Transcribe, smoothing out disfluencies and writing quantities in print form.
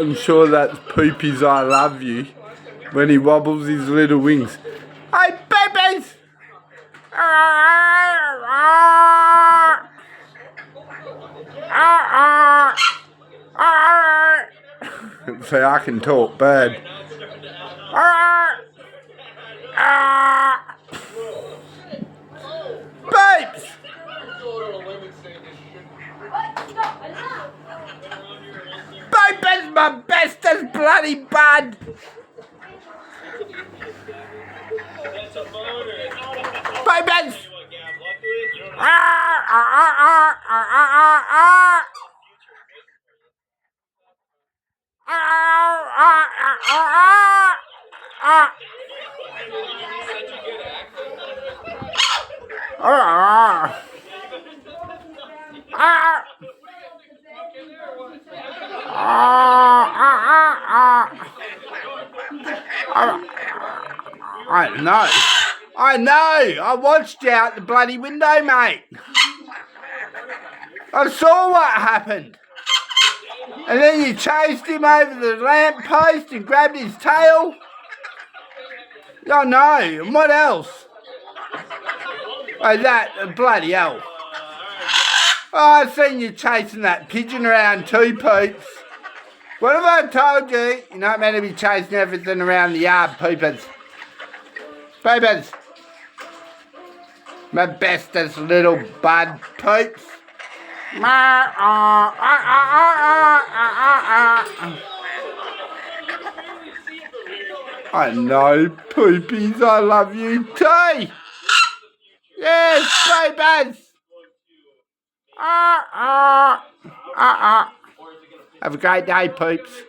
I'm sure that's Poopy's I love you when he wobbles his little wings. Hey, babies! See, I can talk bird. Babes! Babes, my bestest bloody bud! Babes! I know. I watched you out the bloody window, mate. I saw what happened. And then you chased him over the lamppost and grabbed his tail. I know. And what else? Oh, that bloody hell. Oh, I've seen you chasing that pigeon around too, Poops. What have I told you? You're not meant to be chasing everything around the yard, Poopers. Poopers. My bestest little bud, Poops. I know, Poopies, I love you too. Yes, babies. Have a great day, Poops.